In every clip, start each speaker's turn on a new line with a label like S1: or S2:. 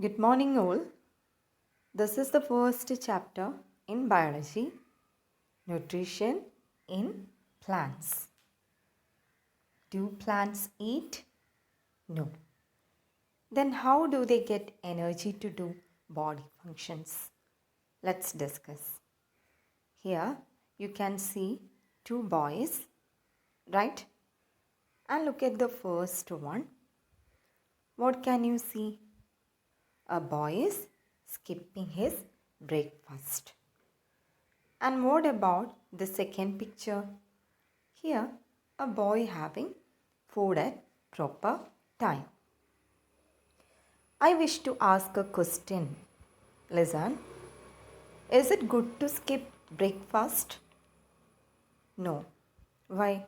S1: Good morning, all. This is the first chapter in biology, nutrition in plants. Do plants eat? No. Then, how do they get energy to do body functions? Let's discuss. Here, you can see two boys, right? And look at the first one. What can you see? A boy is skipping his breakfast. And what about the second picture? Here, a boy having food at proper time. I wish to ask a question. Listen. Is it good to skip breakfast? No. Why?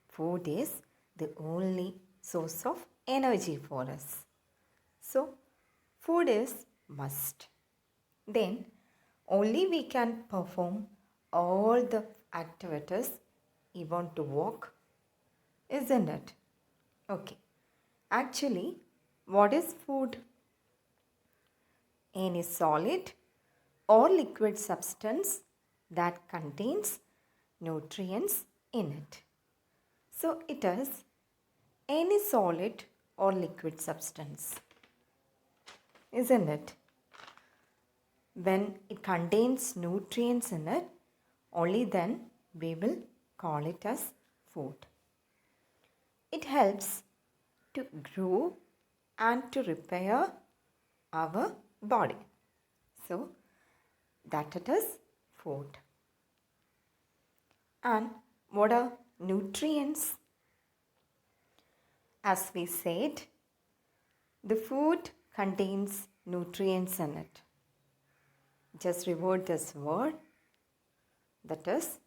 S1: Food is the only source of energy for us. So, food is must. Then, only we can perform all the activities even to walk, isn't it? Okay. Actually, what is food? Any solid or liquid substance that contains nutrients in it. So, it is any solid or liquid substance, isn't it? When it contains nutrients in it, only then we will call it as food. It helps to grow and to repair our body. So, that it is food. And what are nutrients? As we said, the food contains nutrients in it. Just revert this word. That is,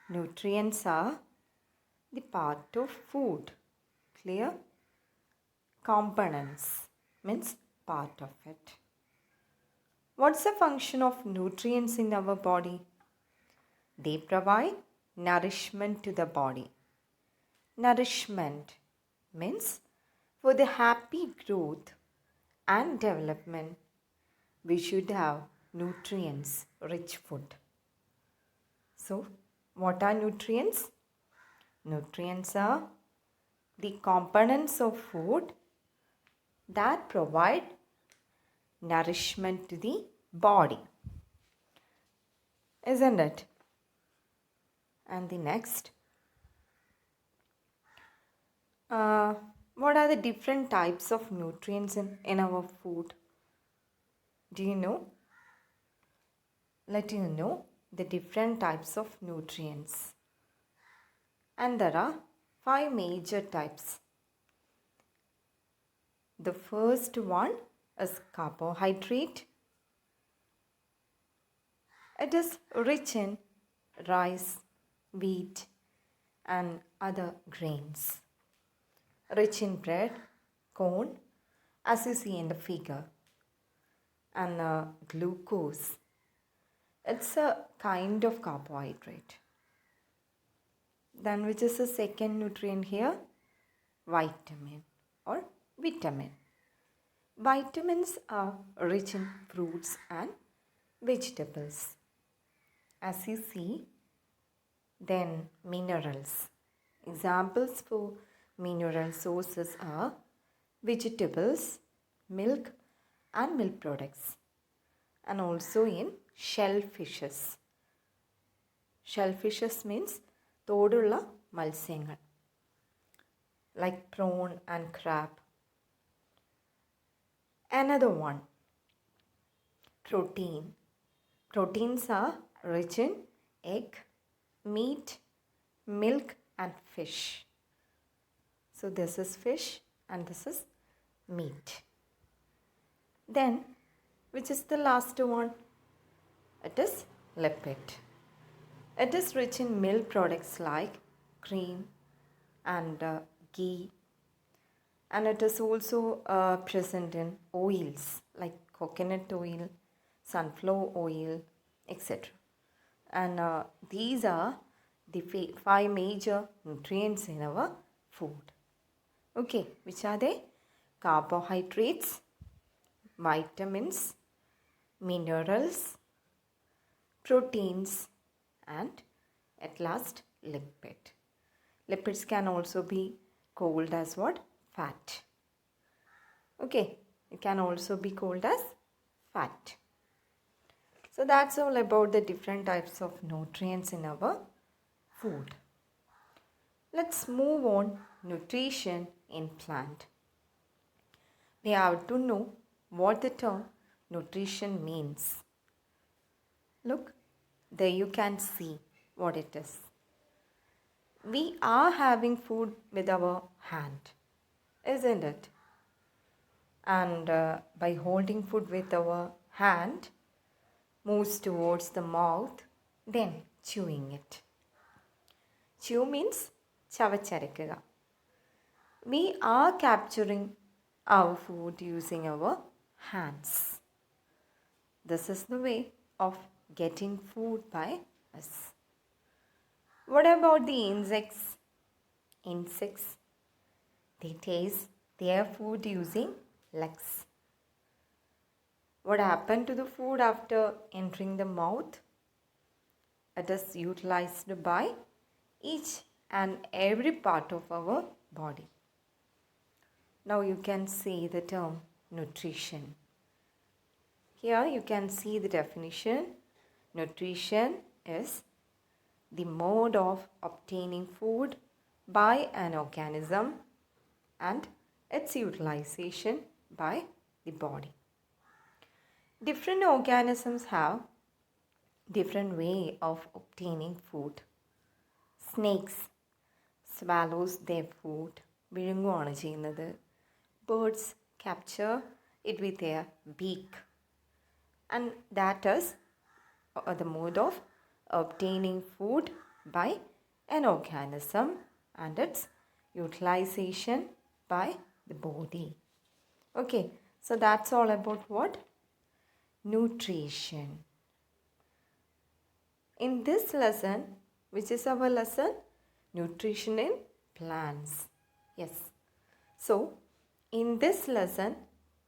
S1: nutrients are the part of food. Clear? Components means part of it. What's the function of nutrients in our body? They provide nourishment to the body. Nourishment means for the happy growth and development, we should have nutrients rich food. So, what are nutrients? Nutrients are the components of food that provide nourishment to the body. Isn't it? And the next, what are the different types of nutrients in our food? Do you know? Let you know the different types of nutrients. And there are 5 major types. The first one is carbohydrate. It is rich in rice, wheat, and other grains. Rich in bread, corn, as you see in the figure. And glucose. It's a kind of carbohydrate. Then which is the second nutrient here? Vitamin or vitamin. Vitamins are rich in fruits and vegetables. As you see, then minerals. Examples for mineral sources are vegetables, milk and milk products, and also in shellfishes. Shellfishes means തോടുള്ള മത്സ്യങ്ങൾ, like prawn and crab. Another one, protein. Proteins are rich in egg, meat, milk and fish. So this is fish and this is meat. Then, which is the last one? It is lipid. It is rich in milk products like cream and ghee. And it is also present in oils like coconut oil, sunflower oil, etc. And these are the 5 major nutrients in our food. Okay, which are they? Carbohydrates, vitamins, minerals, proteins, and at last lipid. Lipids can also be called as what? Fat. Okay, it can also be called as fat. So that's all about the different types of nutrients in our food. Let's move on nutrition in plant. We have to know what the term nutrition means. Look, there you can see what it is. We are having food with our hand, isn't it? And by holding food with our hand, moves towards the mouth, then chewing it. Chew means chavacharakuka. We are capturing our food using our hands. This is the way of getting food by us. What about the insects? Insects, they taste their food using legs. What happened to the food after entering the mouth? It is utilized by each and every part of our body. Now you can see the term nutrition. Here you can see the definition. Nutrition is the mode of obtaining food by an organism and its utilization by the body. Different organisms have different way of obtaining food. Snakes swallows their food. വിഴുങ്ങുകയാണ് ചെയ്യുന്നത്. Birds capture it with their beak. And that is the mode of obtaining food by an organism and its utilization by the body. Okay, so that's all about what? Nutrition. In this lesson, which is our lesson? Nutrition in plants. Yes. So, in this lesson,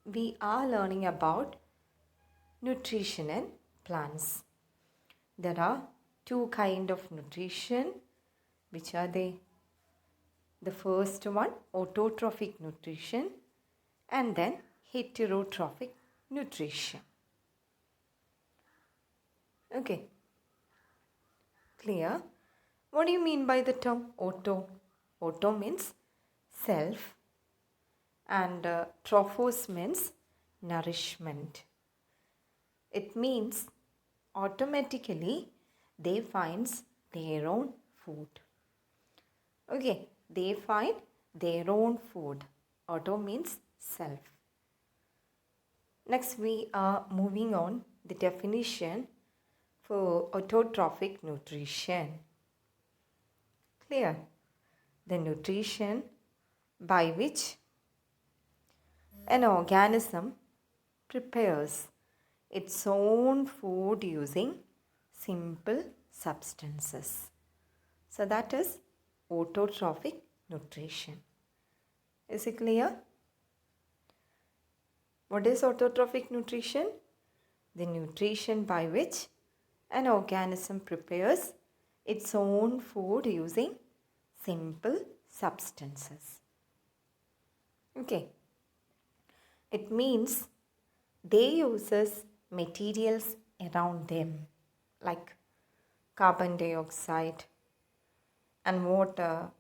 S1: we are learning about nutrition in plants. There are two kinds of nutrition. Which are they? The first one, autotrophic nutrition, and then heterotrophic nutrition. Okay. Clear? What do you mean by the term auto? Auto means self and trophos means nourishment. It means automatically they find their own food. Okay, they find their own food. Auto means self. Next we are moving on the definition for autotrophic nutrition. Clear? The nutrition by which an organism prepares its own food using simple substances. So that is autotrophic nutrition. Is it clear? What is autotrophic nutrition? The nutrition by which an organism prepares its own food using simple substances. Okay. It means they uses materials around them like carbon dioxide and water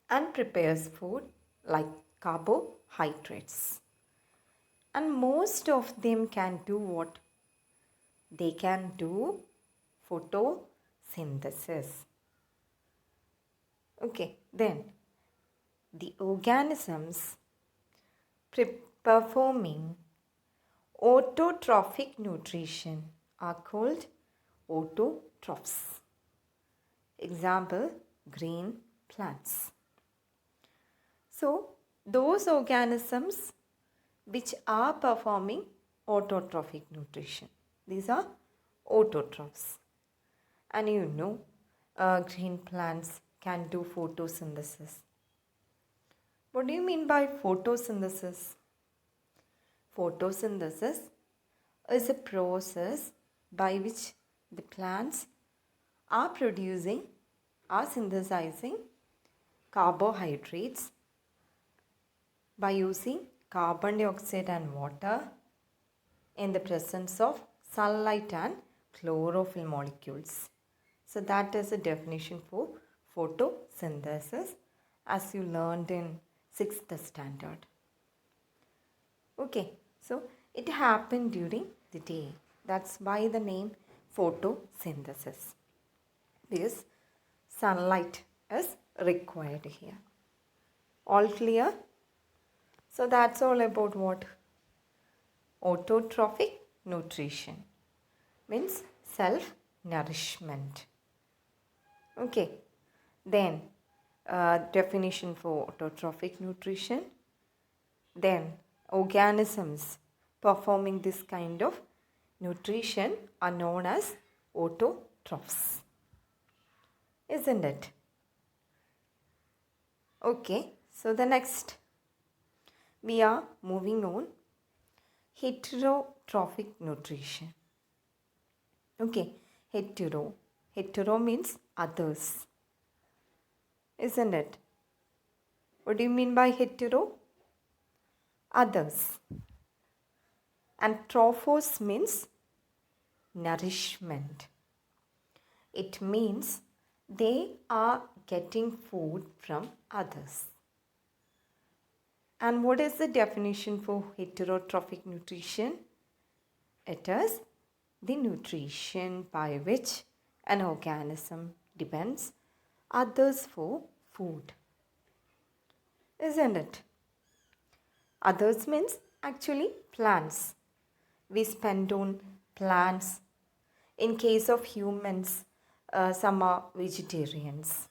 S1: and prepares food like carbohydrates. And most of them can do what? They can do photosynthesis. Okay, then the organisms performing autotrophic nutrition are called autotrophs. Example, green plants. So, those organisms which are performing autotrophic nutrition, these are autotrophs. And you know, green plants can do photosynthesis. What do you mean by photosynthesis? Photosynthesis is a process by which the plants are producing or synthesizing carbohydrates by using carbon dioxide and water in the presence of sunlight and chlorophyll molecules. So that is a definition for photosynthesis as you learned in 6th standard. Okay, so it happened during the day. That's why the name photosynthesis, because sunlight is required here. All clear? So that's all about what? Autotrophic nutrition means self-nourishment. Okay, then definition for autotrophic nutrition. Then organisms performing this kind of nutrition are known as autotrophs. Isn't it? Okay, so the next we are moving on. Heterotrophic nutrition. Okay, hetero means others. Isn't it? What do you mean by hetero? Others. And trophos means nourishment. It means they are getting food from others. And what is the definition for heterotrophic nutrition? It is the nutrition by which an organism depends others for food. Isn't it? Others means actually plants. We spend on plants. In case of humans, some are vegetarians.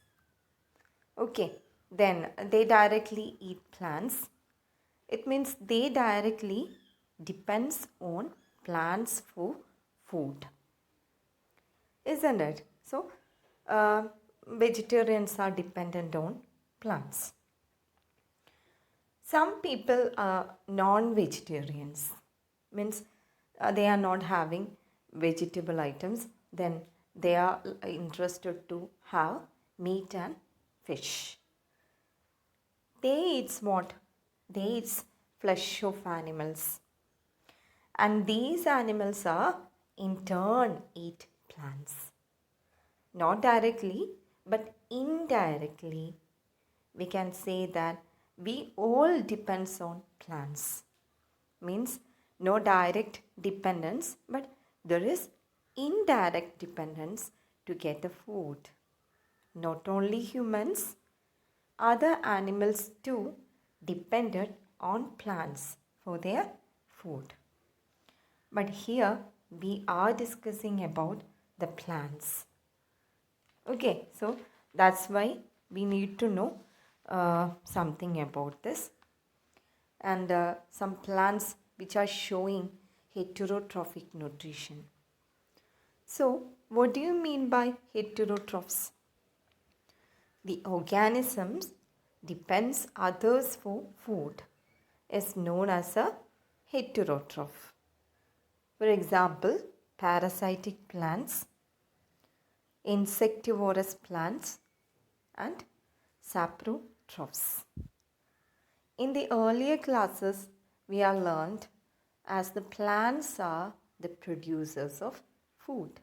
S1: Okay, then they directly eat plants. It means they directly depends on plants for food. Isn't it? So, vegetarians are dependent on plants. Some people are non-vegetarians. Means they are not having vegetable items. Then they are interested to have meat and fish. They eat what? They eat flesh of animals. And these animals are in turn eat plants. Not directly, but indirectly, we can say that we all depends on plants. Means no direct dependence, but there is indirect dependence to get the food. Not only humans, other animals too depended on plants for their food. But here we are discussing about the plants. Okay, so that's why we need to know something about this. And some plants which are showing heterotrophic nutrition. So, what do you mean by heterotrophs? The organisms depends others for food is known as a heterotroph. For example, parasitic plants, insectivorous plants, and saprotrophs. In the earlier classes, we have learned as the plants are the producers of food.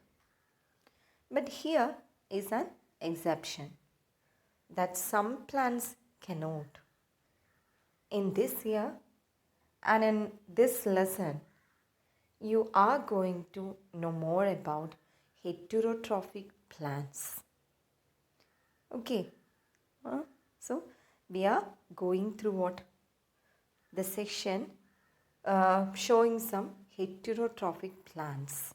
S1: But here is an exception that some plants cannot. In this year and in this lesson, you are going to know more about heterotrophic plants. Okay, so we are going through what? The section showing some heterotrophic plants.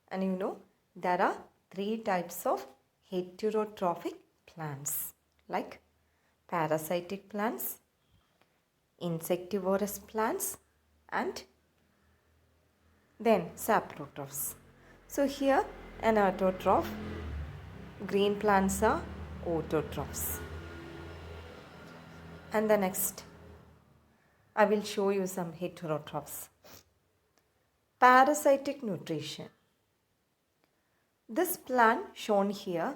S1: And you know, there are 3 types of heterotrophic plants, like parasitic plants, insectivorous plants, and then saprotrophs. So here an autotroph, green plants are autotrophs. And the next, I will show you some heterotrophs. Parasitic nutrition. This plant shown here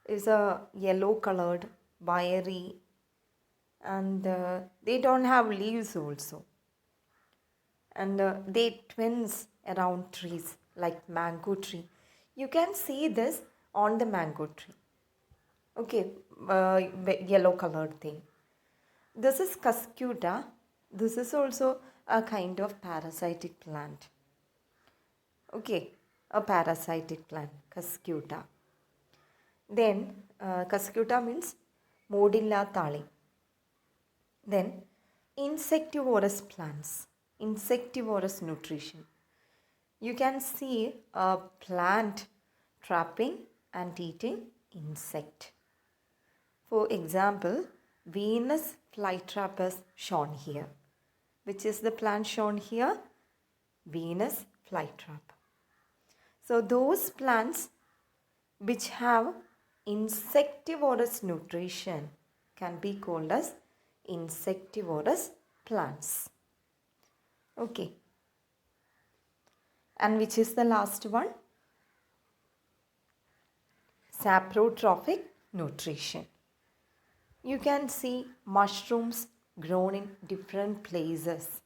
S1: is a yellow colored, wiry, and they don't have leaves also. And they twins around trees like mango tree. You can see this on the mango tree. Okay, yellow colored thing. This is cuscuta. This is also a kind of parasitic plant. Okay, a parasitic plant, cuscuta. Then cuscuta means modilla thali. Then insectivorous plants, insectivorous nutrition. You can see a plant trapping and eating insect. For example, Venus flytrap is shown here. Which is the plant shown here? Venus flytrap. So those plants which have insectivorous nutrition can be called as insectivorous plants. Okay. And which is the last one? Saprotrophic nutrition. You can see mushrooms grown in different places,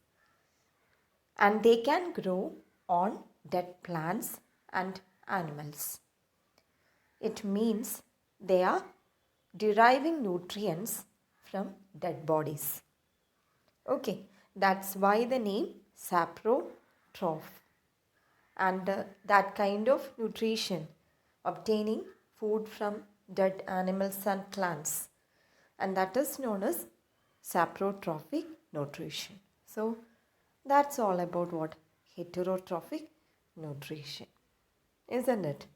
S1: and they can grow on dead plants and animals. It means they are deriving nutrients from dead bodies. Okay, that's why the name saprotroph. And that kind of nutrition, obtaining food from dead animals and plants, and that is known as saprotrophic nutrition. So that's all about what heterotrophic nutrition, isn't it?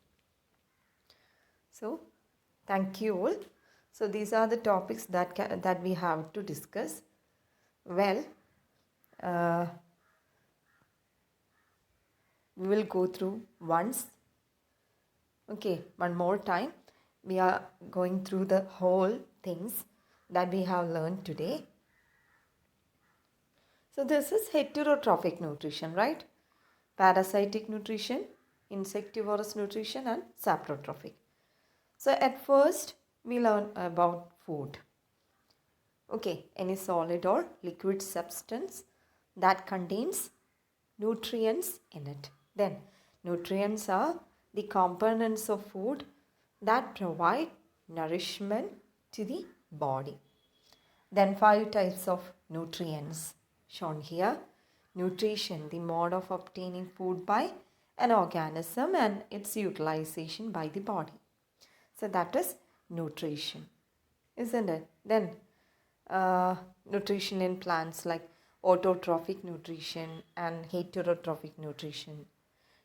S1: So thank you all. So these are the topics that we have to discuss. Well, we will go through once. Okay, one more time. We are going through the whole things that we have learned today. So this is heterotrophic nutrition, right? Parasitic nutrition, insectivorous nutrition, and saprotrophic. So at first we learn about food. Okay, any solid or liquid substance that contains nutrients in it. Then nutrients are the components of food that provide nourishment to the body. Then 5 types of nutrients shown here. Nutrition, the mode of obtaining food by an organism and its utilization by the body. So that is nutrition, isn't it? Then nutrition in plants like autotrophic nutrition and heterotrophic nutrition.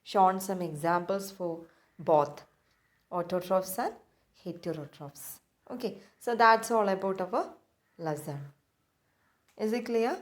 S1: Shown some examples for both autotrophs and heterotrophs. Okay, so that's all about our lesson. Is it clear?